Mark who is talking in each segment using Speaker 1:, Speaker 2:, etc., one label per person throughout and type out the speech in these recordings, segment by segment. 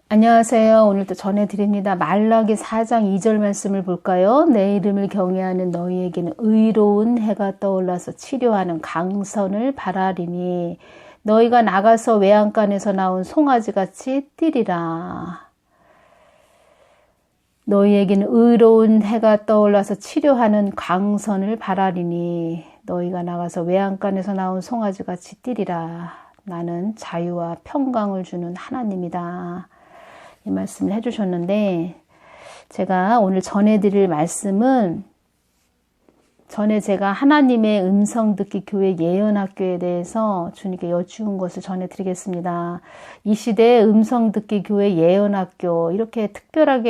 Speaker 1: 안녕하세요. 오늘도 전해드립니다. 말라기 4장 2절 말씀을 볼까요? 내 이름을 경외하는 너희에게는 의로운 해가 떠올라서 치료하는 강선을 바라리니 너희가 나가서 외양간에서 나온 송아지같이 뛰리라. 너희에게는 의로운 해가 떠올라서 치료하는 강선을 바라리니 너희가 나가서 외양간에서 나온 송아지같이 뛰리라. 나는 자유와 평강을 주는 하나님이다. 이 말씀을 해주셨는데, 제가 오늘 전해드릴 말씀은 전에 제가 하나님의 음성 듣기 교회 예언학교에 대해서 주님께 여쭈은 것을 전해드리겠습니다. 이 시대의 음성 듣기 교회 예언학교, 이렇게 특별한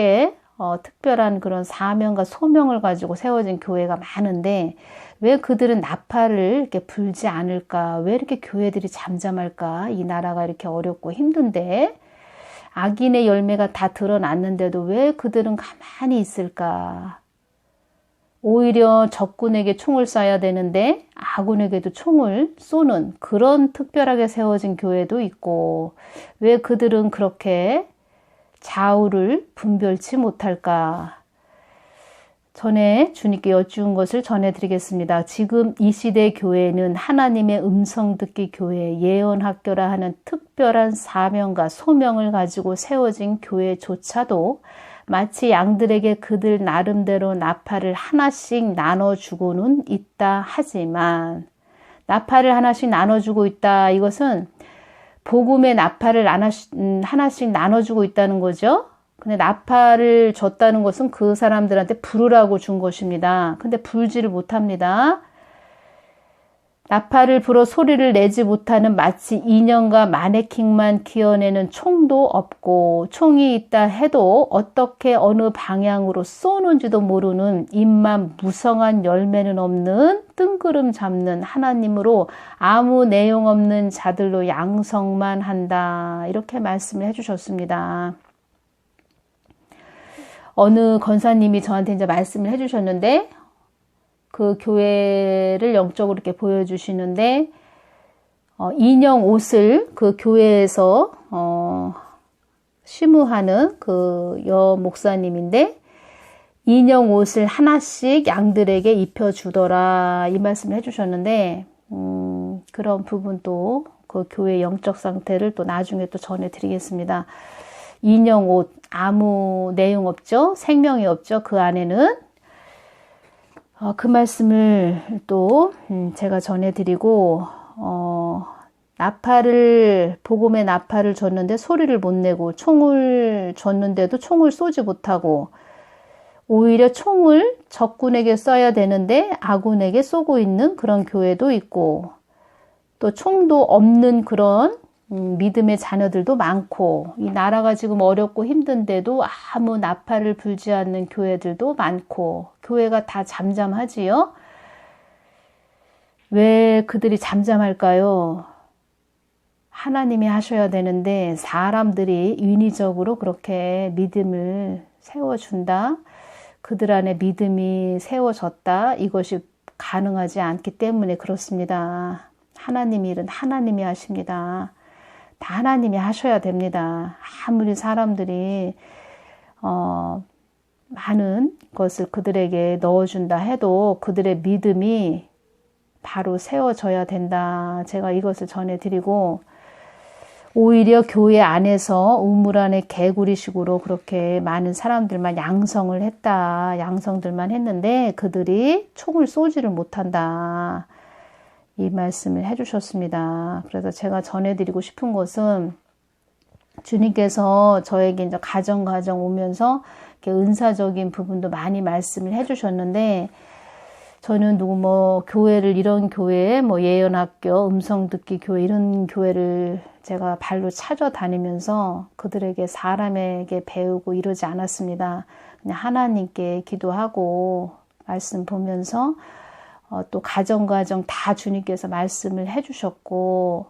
Speaker 1: 그런 사명과 소명을 가지고 세워진 교회가 많은데, 왜 그들은 나팔을 이렇게 불지 않을까? 왜 이렇게 교회들이 잠잠할까? 이 나라가 이렇게 어렵고 힘든데, 악인의 열매가 다 드러났는데도 왜 그들은 가만히 있을까? 오히려 적군에게 총을 쏴야 되는데 아군에게도 총을 쏘는 그런 특별하게 세워진 교회도 있고, 왜 그들은 그렇게 좌우를 분별치 못할까? 전에 주님께 여쭈은 것을 전해드리겠습니다. 지금 이 시대 교회는 하나님의 음성 듣기 교회, 예언학교라 하는 특별한 사명과 소명을 가지고 세워진 교회조차도 마치 양들에게 그들 나름대로 나팔을 하나씩 나눠주고는 있다 하지만, 나팔을 하나씩 나눠주고 있다, 이것은 복음의 나팔을 하나씩 나눠주고 있다는 거죠. 근데 나팔을 줬다는 것은 그 사람들한테 부르라고 준 것입니다. 근데 불지를 못합니다. 나팔을 불어 소리를 내지 못하는 마치 인형과 마네킹만 키워내는 총도 없고, 총이 있다 해도 어떻게 어느 방향으로 쏘는지도 모르는 입만 무성한 열매는 없는 뜬구름 잡는 하나님으로 아무 내용 없는 자들로 양성만 한다. 이렇게 말씀을 해주셨습니다. 어느 권사님이 저한테 이제 말씀을 해주셨는데, 그 교회를 영적으로 이렇게 보여주시는데, 인형 옷을 그 교회에서, 시무하는 그 목사님인데, 인형 옷을 하나씩 양들에게 입혀주더라. 이 말씀을 해주셨는데, 그런 부분도 그 교회 영적 상태를 또 나중에 또 전해드리겠습니다. 인형 옷, 아무 내용 없죠? 생명이 없죠? 그 안에는. 그 말씀을 또 제가 전해드리고, 복음의 나팔을 줬는데 소리를 못 내고, 총을 줬는데도 총을 쏘지 못하고, 오히려 총을 적군에게 쏴야 되는데 아군에게 쏘고 있는 그런 교회도 있고, 또 총도 없는 그런 믿음의 자녀들도 많고, 이 나라가 지금 어렵고 힘든데도 아무 나팔을 불지 않는 교회들도 많고, 교회가 다 잠잠하지요? 왜 그들이 잠잠할까요? 하나님이 하셔야 되는데 사람들이 인위적으로 그렇게 믿음을 세워준다, 그들 안에 믿음이 세워졌다, 이것이 가능하지 않기 때문에 그렇습니다. 하나님 일은 하나님이 하십니다. 다 하나님이 하셔야 됩니다. 아무리 사람들이 많은 것을 그들에게 넣어준다 해도 그들의 믿음이 바로 세워져야 된다. 제가 이것을 전해드리고, 오히려 교회 안에서 우물 안에 개구리식으로 그렇게 많은 사람들만 양성들만 했는데 그들이 총을 쏘지를 못한다. 이 말씀을 해주셨습니다. 그래서 제가 전해드리고 싶은 것은, 주님께서 저에게 이제 가정 오면서 이렇게 은사적인 부분도 많이 말씀을 해주셨는데, 저는 교회를, 이런 교회, 예언학교, 음성 듣기 교회, 이런 교회를 제가 발로 찾아다니면서 그들에게, 사람에게 배우고 이러지 않았습니다. 그냥 하나님께 기도하고 말씀 보면서, 또 가정 다 주님께서 말씀을 해주셨고,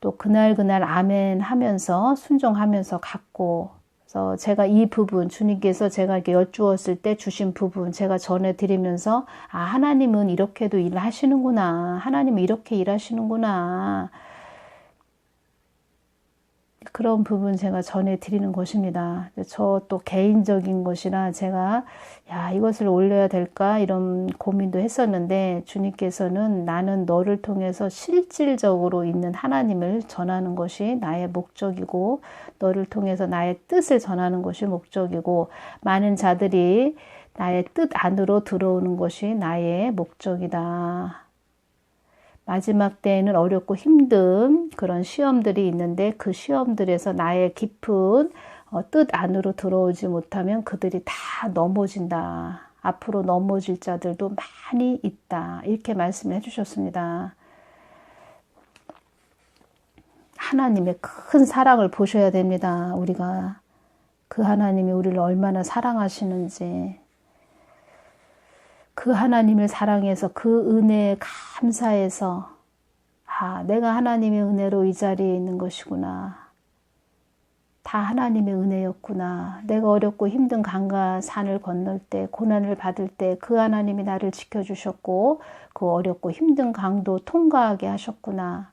Speaker 1: 또 그날 아멘 하면서 순종하면서 갔고, 그래서 제가 이 부분, 주님께서 제가 이렇게 여쭈었을 때 주신 부분 제가 전해드리면서, 하나님은 이렇게도 일하시는구나, 하나님은 이렇게 일하시는구나, 그런 부분 제가 전해드리는 것입니다. 저 또 개인적인 것이라 제가 이것을 올려야 될까 이런 고민도 했었는데 주님께서는 나는 너를 통해서 실질적으로 있는 하나님을 전하는 것이 나의 목적이고 너를 통해서 나의 뜻을 전하는 것이 목적이고 많은 자들이 나의 뜻 안으로 들어오는 것이 나의 목적이다. 마지막 때에는 어렵고 힘든 그런 시험들이 있는데 그 시험들에서 나의 깊은 뜻 안으로 들어오지 못하면 그들이 다 넘어진다. 앞으로 넘어질 자들도 많이 있다. 이렇게 말씀해 주셨습니다. 하나님의 큰 사랑을 보셔야 됩니다. 우리가 그 하나님이 우리를 얼마나 사랑하시는지 그 하나님을 사랑해서 그 은혜에 감사해서 내가 하나님의 은혜로 이 자리에 있는 것이구나. 다 하나님의 은혜였구나. 내가 어렵고 힘든 강과 산을 건널 때 고난을 받을 때 그 하나님이 나를 지켜주셨고 그 어렵고 힘든 강도 통과하게 하셨구나.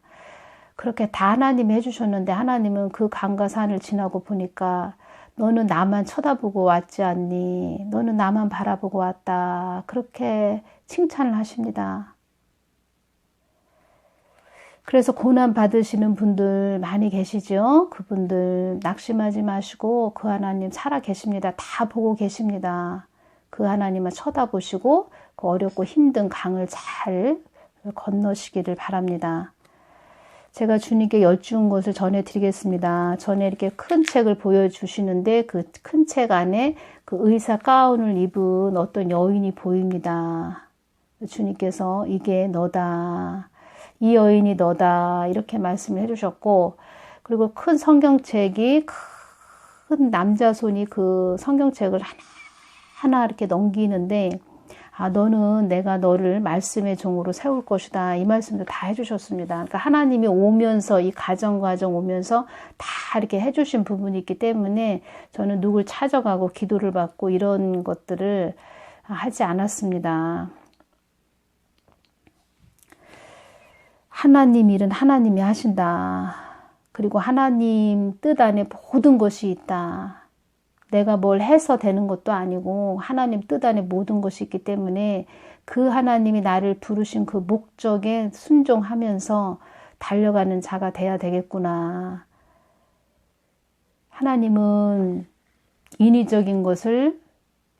Speaker 1: 그렇게 다 하나님이 해주셨는데 하나님은 그 강과 산을 지나고 보니까 너는 나만 쳐다보고 왔지 않니? 너는 나만 바라보고 왔다. 그렇게 칭찬을 하십니다. 그래서 고난 받으시는 분들 많이 계시죠? 그분들 낙심하지 마시고 그 하나님 살아 계십니다. 다 보고 계십니다. 그 하나님을 쳐다보시고 그 어렵고 힘든 강을 잘 건너시기를 바랍니다. 제가 주님께 여쭈은 것을 전해드리겠습니다. 전에 이렇게 큰 책을 보여주시는데 그 큰 책 안에 그 의사 가운을 입은 어떤 여인이 보입니다. 주님께서 이게 너다. 이 여인이 너다. 이렇게 말씀을 해주셨고 그리고 큰 성경책이 큰 남자 손이 그 성경책을 하나하나 이렇게 넘기는데 너는 내가 너를 말씀의 종으로 세울 것이다. 이 말씀도 다 해주셨습니다. 그러니까 하나님이 오면서 이 과정 오면서 다 이렇게 해주신 부분이 있기 때문에 저는 누굴 찾아가고 기도를 받고 이런 것들을 하지 않았습니다. 하나님 일은 하나님이 하신다. 그리고 하나님 뜻 안에 모든 것이 있다. 내가 뭘 해서 되는 것도 아니고 하나님 뜻 안에 모든 것이 있기 때문에 그 하나님이 나를 부르신 그 목적에 순종하면서 달려가는 자가 돼야 되겠구나. 하나님은 인위적인 것을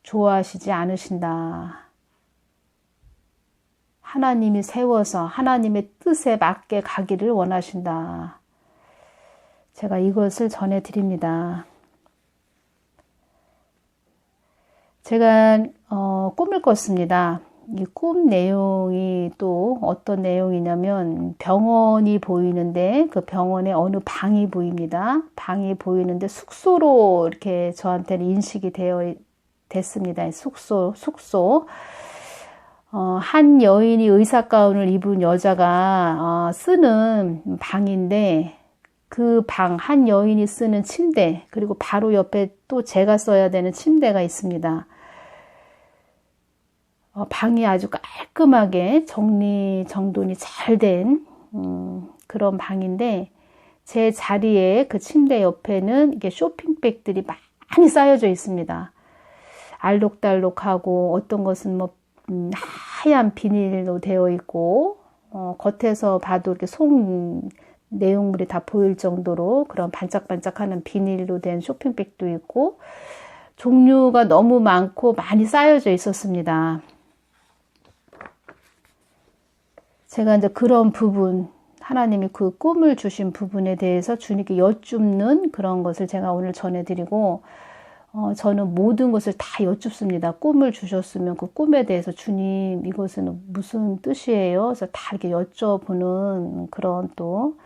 Speaker 1: 좋아하시지 않으신다. 하나님이 세워서 하나님의 뜻에 맞게 가기를 원하신다. 제가 이것을 전해드립니다. 제가 꿈을 꿨습니다. 이 꿈 내용이 또 어떤 내용이냐면 병원이 보이는데 그 병원에 어느 방이 보입니다. 방이 보이는데 숙소로 이렇게 저한테는 인식이 됐습니다. 숙소. 한 여인이 의사 가운을 입은 여자가 쓰는 방인데 그 방, 한 여인이 쓰는 침대, 그리고 바로 옆에 또 제가 써야 되는 침대가 있습니다. 방이 아주 깔끔하게 정돈이 잘 된 그런 방인데 제 자리에 그 침대 옆에는 이게 쇼핑백들이 많이 쌓여져 있습니다. 알록달록하고 어떤 것은 뭐 하얀 비닐로 되어 있고 겉에서 봐도 이렇게 속 내용물이 다 보일 정도로 그런 반짝반짝하는 비닐로 된 쇼핑백도 있고 종류가 너무 많고 많이 쌓여져 있었습니다. 제가 이제 그런 부분, 하나님이 그 꿈을 주신 부분에 대해서 주님께 여쭙는 그런 것을 제가 오늘 전해드리고 저는 모든 것을 다 여쭙습니다. 꿈을 주셨으면 그 꿈에 대해서 주님 이것은 무슨 뜻이에요? 그래서 다 이렇게 여쭤보는 그런 또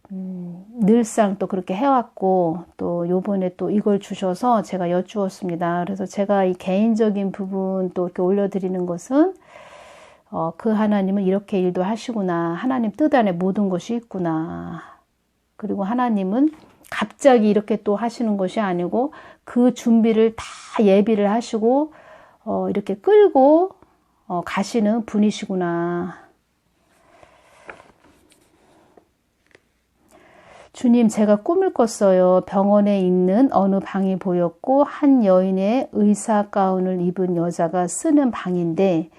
Speaker 1: 늘상 또 그렇게 해왔고 또 요번에 또 이걸 주셔서 제가 여쭈었습니다. 그래서 제가 이 개인적인 부분 또 이렇게 올려드리는 것은 그 하나님은 이렇게 일도 하시구나. 하나님 뜻 안에 모든 것이 있구나. 그리고 하나님은 갑자기 이렇게 또 하시는 것이 아니고 그 준비를 다 예비를 하시고 이렇게 끌고 가시는 분이시구나. 주님, 제가 꿈을 꿨어요. 병원에 있는 어느 방이 보였고 한 여인의 의사 가운을 입은 여자가 쓰는 방인데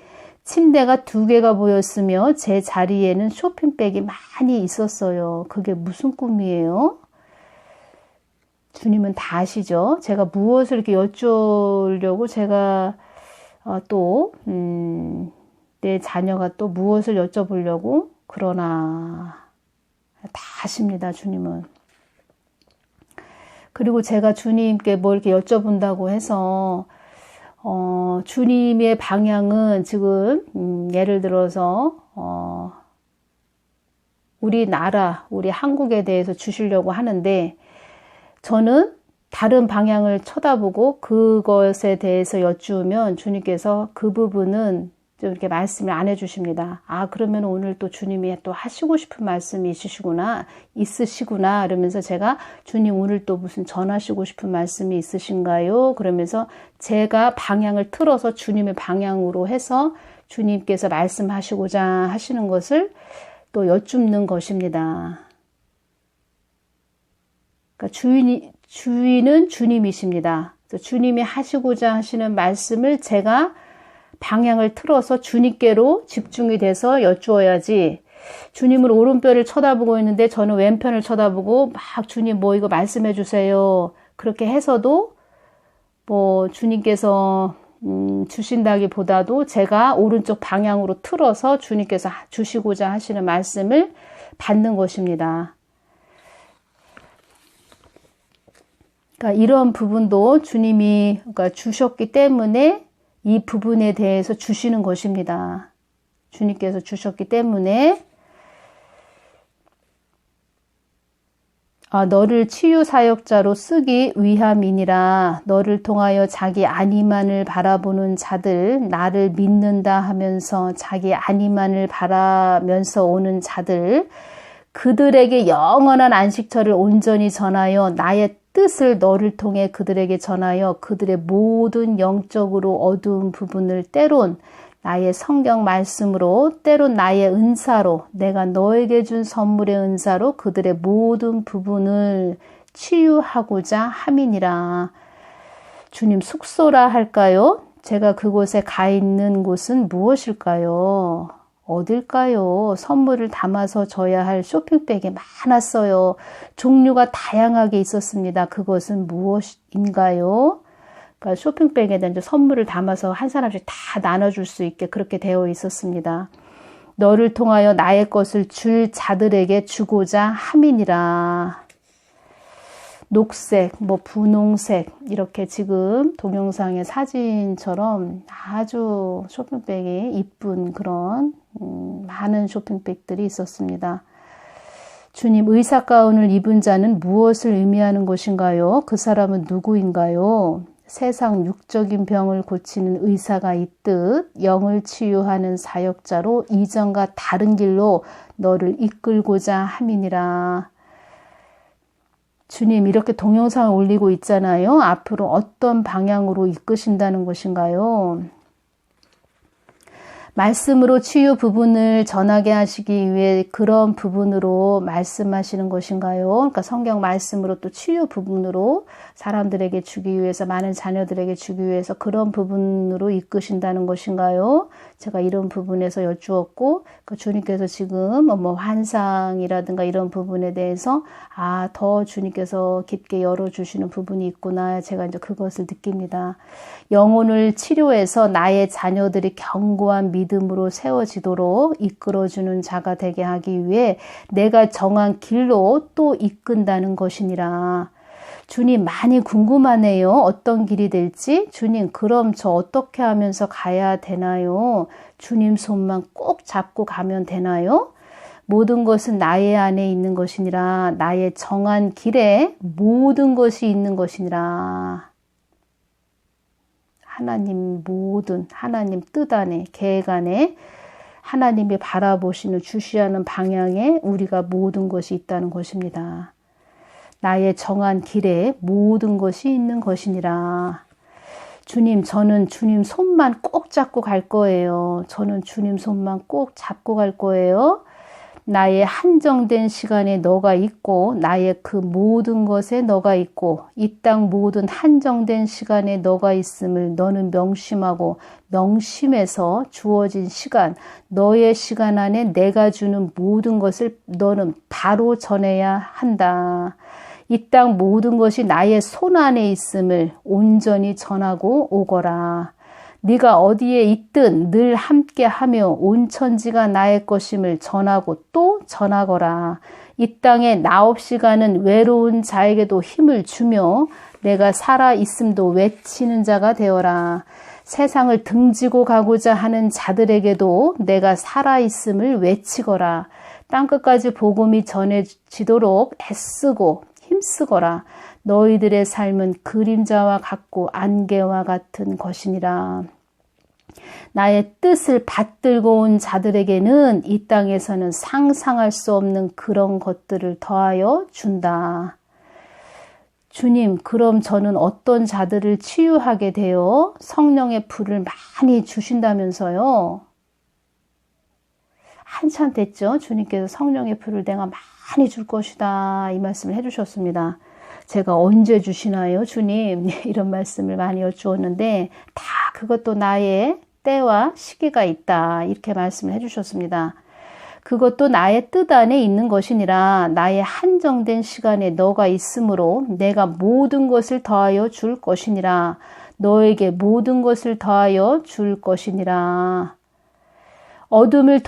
Speaker 1: 침대가 2개가 보였으며 제 자리에는 쇼핑백이 많이 있었어요. 그게 무슨 꿈이에요? 주님은 다 아시죠? 제가 무엇을 이렇게 여쭈려고 제가 내 자녀가 또 무엇을 여쭤보려고 그러나 다 아십니다, 주님은. 그리고 제가 주님께 뭘 이렇게 여쭤본다고 해서 주님의 방향은 지금 예를 들어서 우리나라, 우리 한국에 대해서 주시려고 하는데 저는 다른 방향을 쳐다보고 그것에 대해서 여쭈면 주님께서 그 부분은 좀 이렇게 말씀을 안 해주십니다. 아, 그러면 오늘 또 주님이 또 하시고 싶은 말씀이 있으시구나, 이러면서 제가 주님 오늘 또 무슨 전하시고 싶은 말씀이 있으신가요? 그러면서 제가 방향을 틀어서 주님의 방향으로 해서 주님께서 말씀하시고자 하시는 것을 또 여쭙는 것입니다. 그러니까 주인은 주님이십니다. 그래서 주님이 하시고자 하시는 말씀을 제가 방향을 틀어서 주님께로 집중이 돼서 여쭈어야지, 주님은 오른편을 쳐다보고 있는데 저는 왼편을 쳐다보고 막 주님 뭐 이거 말씀해 주세요. 그렇게 해서도 뭐 주님께서 주신다기보다도 제가 오른쪽 방향으로 틀어서 주님께서 주시고자 하시는 말씀을 받는 것입니다. 그러니까 이런 부분도 주님이 주셨기 때문에 이 부분에 대해서 주시는 것입니다. 주님께서 주셨기 때문에 너를 치유 사역자로 쓰기 위함이니라. 너를 통하여 자기 안위만을 바라보는 자들, 나를 믿는다 하면서 자기 안위만을 바라면서 오는 자들, 그들에게 영원한 안식처를 온전히 전하여 나의 뜻을 너를 통해 그들에게 전하여 그들의 모든 영적으로 어두운 부분을 때론 나의 성경 말씀으로, 때론 나의 은사로, 내가 너에게 준 선물의 은사로 그들의 모든 부분을 치유하고자 함이니라. 주님 숙소라 할까요? 제가 그곳에 가 있는 곳은 무엇일까요? 어딜까요? 선물을 담아서 줘야 할 쇼핑백이 많았어요. 종류가 다양하게 있었습니다. 그것은 무엇인가요? 그러니까 쇼핑백에 대한 선물을 담아서 한 사람씩 다 나눠줄 수 있게 그렇게 되어 있었습니다. 너를 통하여 나의 것을 줄 자들에게 주고자 함이니라. 녹색, 분홍색, 이렇게 지금 동영상의 사진처럼 아주 쇼핑백이 이쁜 그런 많은 쇼핑백들이 있었습니다. 주님, 의사 가운을 입은 자는 무엇을 의미하는 것인가요? 그 사람은 누구인가요? 세상 육적인 병을 고치는 의사가 있듯 영을 치유하는 사역자로 이전과 다른 길로 너를 이끌고자 함이니라. 주님, 이렇게 동영상을 올리고 있잖아요. 앞으로 어떤 방향으로 이끄신다는 것인가요? 말씀으로 치유 부분을 전하게 하시기 위해 그런 부분으로 말씀하시는 것인가요? 그러니까 성경 말씀으로 또 치유 부분으로 사람들에게 주기 위해서, 많은 자녀들에게 주기 위해서 그런 부분으로 이끄신다는 것인가요? 제가 이런 부분에서 여쭈었고, 그 주님께서 지금 환상이라든가 이런 부분에 대해서 더 주님께서 깊게 열어주시는 부분이 있구나. 제가 이제 그것을 느낍니다. 영혼을 치료해서 나의 자녀들이 견고한 믿음으로 세워지도록 이끌어주는 자가 되게 하기 위해 내가 정한 길로 또 이끈다는 것이니라. 주님, 많이 궁금하네요. 어떤 길이 될지. 주님, 그럼 저 어떻게 하면서 가야 되나요? 주님 손만 꼭 잡고 가면 되나요? 모든 것은 나의 안에 있는 것이니라. 나의 정한 길에 모든 것이 있는 것이니라. 하나님 뜻 안에, 계획 안에 하나님이 바라보시는, 주시하는 방향에 우리가 모든 것이 있다는 것입니다. 나의 정한 길에 모든 것이 있는 것이니라. 주님, 저는 주님 손만 꼭 잡고 갈 거예요. 저는 주님 손만 꼭 잡고 갈 거예요. 나의 한정된 시간에 너가 있고 나의 그 모든 것에 너가 있고 이 땅 모든 한정된 시간에 너가 있음을 너는 명심하고 명심해서 주어진 시간, 너의 시간 안에 내가 주는 모든 것을 너는 바로 전해야 한다. 이 땅 모든 것이 나의 손 안에 있음을 온전히 전하고 오거라. 네가 어디에 있든 늘 함께하며 온 천지가 나의 것임을 전하고 또 전하거라. 이 땅에 나 없이 가는 외로운 자에게도 힘을 주며 내가 살아 있음도 외치는 자가 되어라. 세상을 등지고 가고자 하는 자들에게도 내가 살아 있음을 외치거라. 땅끝까지 복음이 전해지도록 애쓰고 힘쓰거라. 너희들의 삶은 그림자와 같고 안개와 같은 것이니라. 나의 뜻을 받들고 온 자들에게는 이 땅에서는 상상할 수 없는 그런 것들을 더하여 준다. 주님, 그럼 저는 어떤 자들을 치유하게 되어 성령의 불을 많이 주신다면서요? 한참 됐죠? 주님께서 성령의 불을 내가 많이 줄 것이다. 이 말씀을 해주셨습니다. 제가 언제 주시나요, 주님? 이런 말씀을 많이 여쭈었는데 다 그것도 나의 때와 시기가 있다. 이렇게 말씀을 해주셨습니다. 그것도 나의 뜻 안에 있는 것이니라. 나의 한정된 시간에 너가 있으므로 내가 모든 것을 더하여 줄 것이니라. 너에게 모든 것을 더하여 줄 것이니라. 어둠의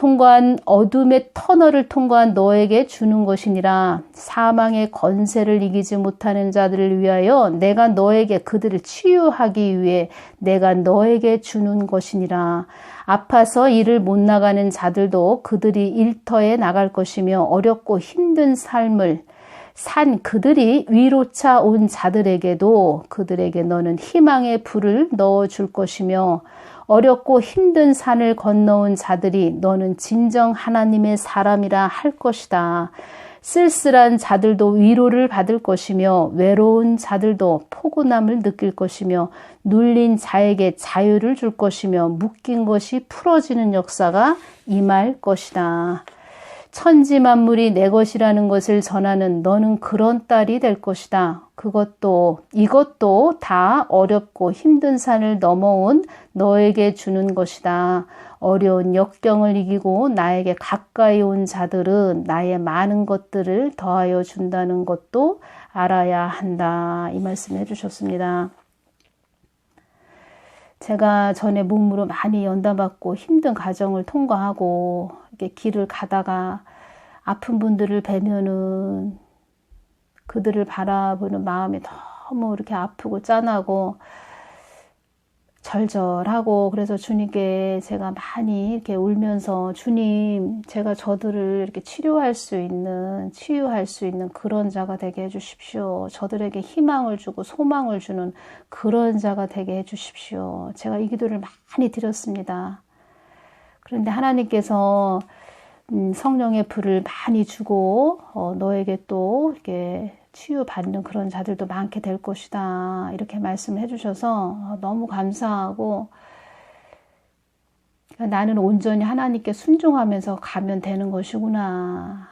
Speaker 1: 터널을 통과한 너에게 주는 것이니라. 사망의 권세를 이기지 못하는 자들을 위하여 내가 너에게 그들을 치유하기 위해 내가 너에게 주는 것이니라. 아파서 일을 못 나가는 자들도 그들이 일터에 나갈 것이며 어렵고 힘든 삶을 산 그들이 위로차 온 자들에게도 그들에게 너는 희망의 불을 넣어줄 것이며 어렵고 힘든 산을 건너온 자들이 너는 진정 하나님의 사람이라 할 것이다. 쓸쓸한 자들도 위로를 받을 것이며 외로운 자들도 포근함을 느낄 것이며 눌린 자에게 자유를 줄 것이며 묶인 것이 풀어지는 역사가 임할 것이다. 천지 만물이 내 것이라는 것을 전하는 너는 그런 딸이 될 것이다. 이것도 다 어렵고 힘든 산을 넘어온 너에게 주는 것이다. 어려운 역경을 이기고 나에게 가까이 온 자들은 나의 많은 것들을 더하여 준다는 것도 알아야 한다. 이 말씀을 해주셨습니다. 제가 전에 몸으로 많이 연단받고 힘든 과정을 통과하고 이렇게 길을 가다가 아픈 분들을 뵈면은 그들을 바라보는 마음이 너무 이렇게 아프고 짠하고 절절하고 그래서 주님께 제가 많이 이렇게 울면서 주님, 제가 저들을 이렇게 치유할 수 있는 그런 자가 되게 해주십시오. 저들에게 희망을 주고 소망을 주는 그런 자가 되게 해주십시오. 제가 이 기도를 많이 드렸습니다. 그런데 하나님께서 성령의 불을 많이 주고 너에게 또 이렇게 치유받는 그런 자들도 많게 될 것이다. 이렇게 말씀을 해주셔서 너무 감사하고 나는 온전히 하나님께 순종하면서 가면 되는 것이구나.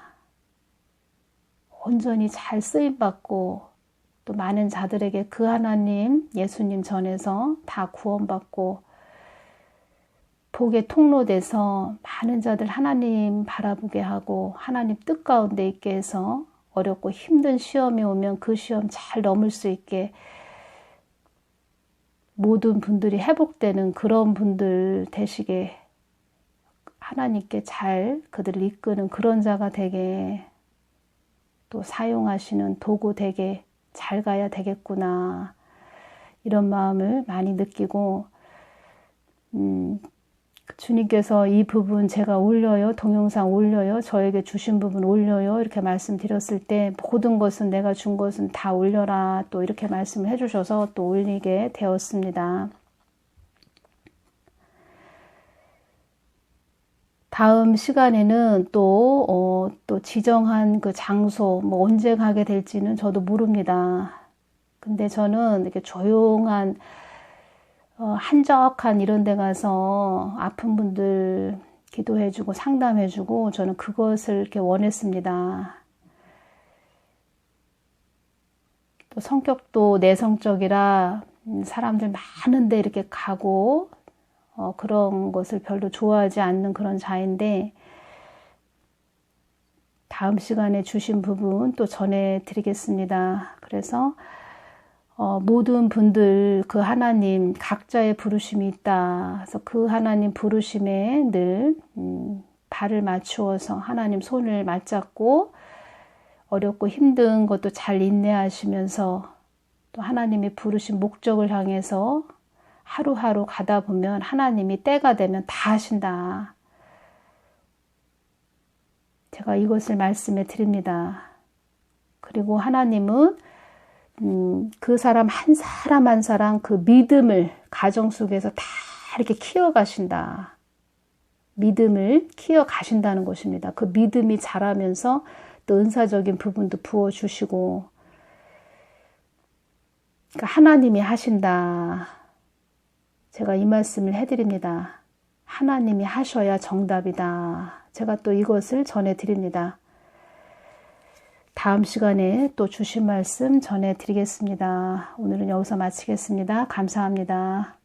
Speaker 1: 온전히 잘 쓰임받고 또 많은 자들에게 그 하나님, 예수님 전해서 다 구원받고 복의 통로돼서 많은 자들 하나님 바라보게 하고 하나님 뜻 가운데 있게 해서 어렵고 힘든 시험이 오면 그 시험 잘 넘을 수 있게 모든 분들이 회복되는 그런 분들 되시게 하나님께 잘 그들을 이끄는 그런 자가 되게 또 사용하시는 도구 되게 잘 가야 되겠구나. 이런 마음을 많이 느끼고 주님께서 이 부분 제가 올려요. 동영상 올려요. 저에게 주신 부분 올려요. 이렇게 말씀드렸을 때 모든 것은 내가 준 것은 다 올려라. 또 이렇게 말씀을 해주셔서 또 올리게 되었습니다. 다음 시간에는 또 지정한 그 장소, 언제 가게 될지는 저도 모릅니다. 근데 저는 이렇게 조용한 한적한 이런 데 가서 아픈 분들 기도해주고 상담해주고 저는 그것을 이렇게 원했습니다. 또 성격도 내성적이라 사람들 많은데 이렇게 가고 그런 것을 별로 좋아하지 않는 그런 자인데 다음 시간에 주신 부분 또 전해드리겠습니다. 그래서 모든 분들 그 하나님 각자의 부르심이 있다. 그래서 그 하나님 부르심에 늘 발을 맞추어서 하나님 손을 맞잡고 어렵고 힘든 것도 잘 인내하시면서 또 하나님이 부르신 목적을 향해서 하루하루 가다 보면 하나님이 때가 되면 다 하신다. 제가 이것을 말씀해 드립니다. 그리고 하나님은 그 사람 한 사람 한 사람 그 믿음을 가정 속에서 다 이렇게 키워가신다. 믿음을 키워가신다는 것입니다. 그 믿음이 자라면서 또 은사적인 부분도 부어주시고 그러니까 하나님이 하신다. 제가 이 말씀을 해드립니다. 하나님이 하셔야 정답이다. 제가 또 이것을 전해드립니다. 다음 시간에 또 주신 말씀 전해드리겠습니다. 오늘은 여기서 마치겠습니다. 감사합니다.